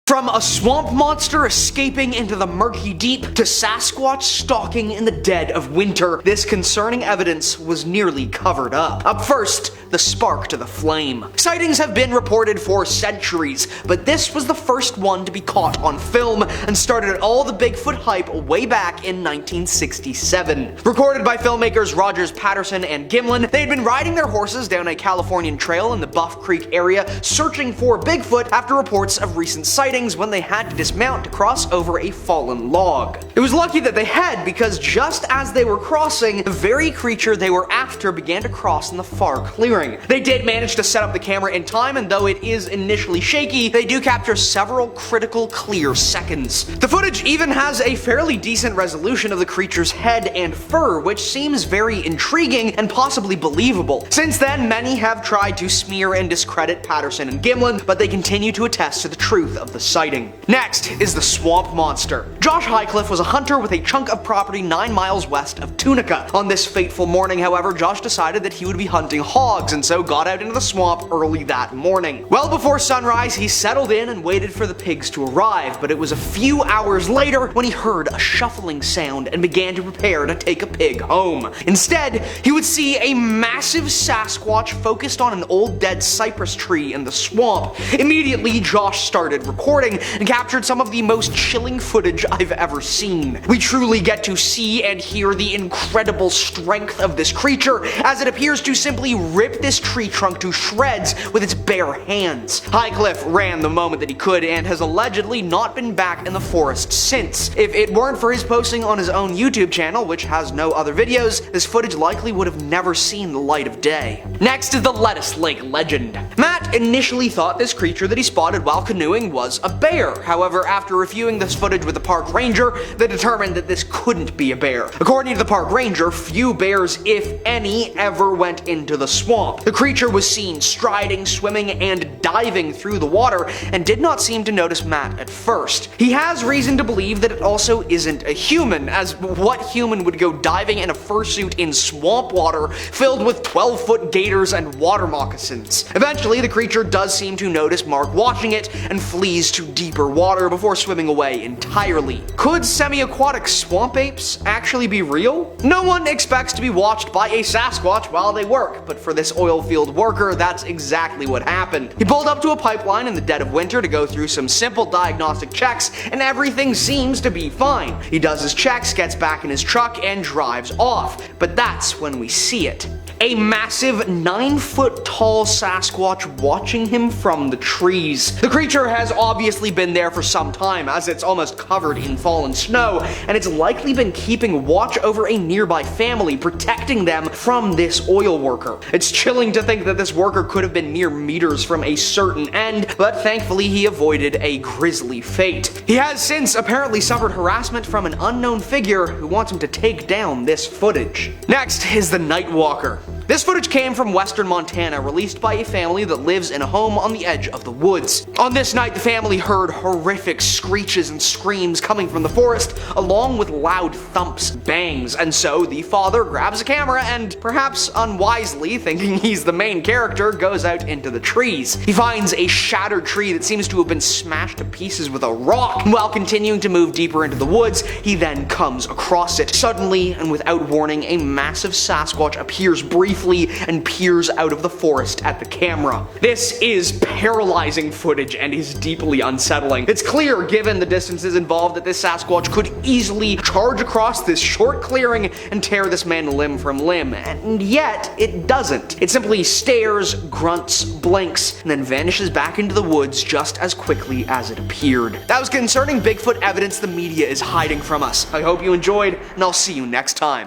From a swamp monster escaping into the murky deep to Sasquatch stalking in the dead of winter, this concerning evidence was nearly covered up. Up first, the spark to the flame. Sightings have been reported for centuries, but this was the first one to be caught on film and started all the Bigfoot hype way back in 1967. Recorded by filmmakers Rogers Patterson and Gimlin, they had been riding their horses down a Californian trail in the Buff Creek area searching for Bigfoot after reports of recent sightings when they had to dismount to cross over a fallen log. It was lucky that they had, because just as they were crossing, the very creature they were after began to cross in the far clearing. They did manage to set up the camera in time, and though it is initially shaky, they do capture several critical clear seconds. The footage even has a fairly decent resolution of the creature's head and fur, which seems very intriguing and possibly believable. Since then, many have tried to smear and discredit Patterson and Gimlin, but they continue to attest to the truth of the sighting. Next is the swamp monster. Josh Highcliffe was a hunter with a chunk of property 9 miles west of Tunica. On this fateful morning, however, Josh decided that he would be hunting hogs, and so got out into the swamp early that morning. Well before sunrise, he settled in and waited for the pigs to arrive, but it was a few hours later when he heard a shuffling sound and began to prepare to take a pig home. Instead, he would see a massive Sasquatch focused on an old dead cypress tree in the swamp. Immediately, Josh started recording and captured some of the most chilling footage I've ever seen. We truly get to see and hear the incredible strength of this creature as it appears to simply rip this tree trunk to shreds with its bare hands. Highcliffe ran the moment that he could and has allegedly not been back in the forest since. If it weren't for his posting on his own YouTube channel, which has no other videos, this footage likely would have never seen the light of day. Next is the Lettuce Lake legend. Matt initially thought this creature that he spotted while canoeing was a bear. However, after reviewing this footage with the park ranger, they determined that this couldn't be a bear. According to the park ranger, few bears, if any, ever went into the swamp. The creature was seen striding, swimming, and diving through the water, and did not seem to notice Matt at first. He has reason to believe that it also isn't a human, as what human would go diving in a fursuit in swamp water filled with 12-foot gators and water moccasins? Eventually, the creature does seem to notice Mark watching it and flees to deeper water before swimming away entirely. Could semi-aquatic swamp apes actually be real? No one expects to be watched by a Sasquatch while they work, but for this oil field worker, that's exactly what happened. He pulled up to a pipeline in the dead of winter to go through some simple diagnostic checks, and everything seems to be fine. He does his checks, gets back in his truck, and drives off. But that's when we see it. A massive 9-foot tall Sasquatch watching him from the trees. The creature has obviously been there for some time, as it's almost covered in fallen snow, and it's likely been keeping watch over a nearby family, protecting them from this oil worker. It's chilling to think that this worker could have been mere meters from a certain end, but thankfully he avoided a grisly fate. He has since apparently suffered harassment from an unknown figure who wants him to take down this footage. Next is the Nightwalker. This footage came from western Montana, released by a family that lives in a home on the edge of the woods. On this night, the family heard horrific screeches and screams coming from the forest, along with loud thumps, bangs, and so the father grabs a camera and, perhaps unwisely, thinking he's the main character, goes out into the trees. He finds a shattered tree that seems to have been smashed to pieces with a rock. While continuing to move deeper into the woods, he then comes across it. Suddenly, and without warning, a massive Sasquatch appears briefly and peers out of the forest at the camera. This is paralyzing footage and is deeply unsettling. It's clear, given the distances involved, that this Sasquatch could easily charge across this short clearing and tear this man limb from limb, and yet it doesn't. It simply stares, grunts, blinks, and then vanishes back into the woods just as quickly as it appeared. That was concerning Bigfoot evidence the media is hiding from us. I hope you enjoyed, and I'll see you next time.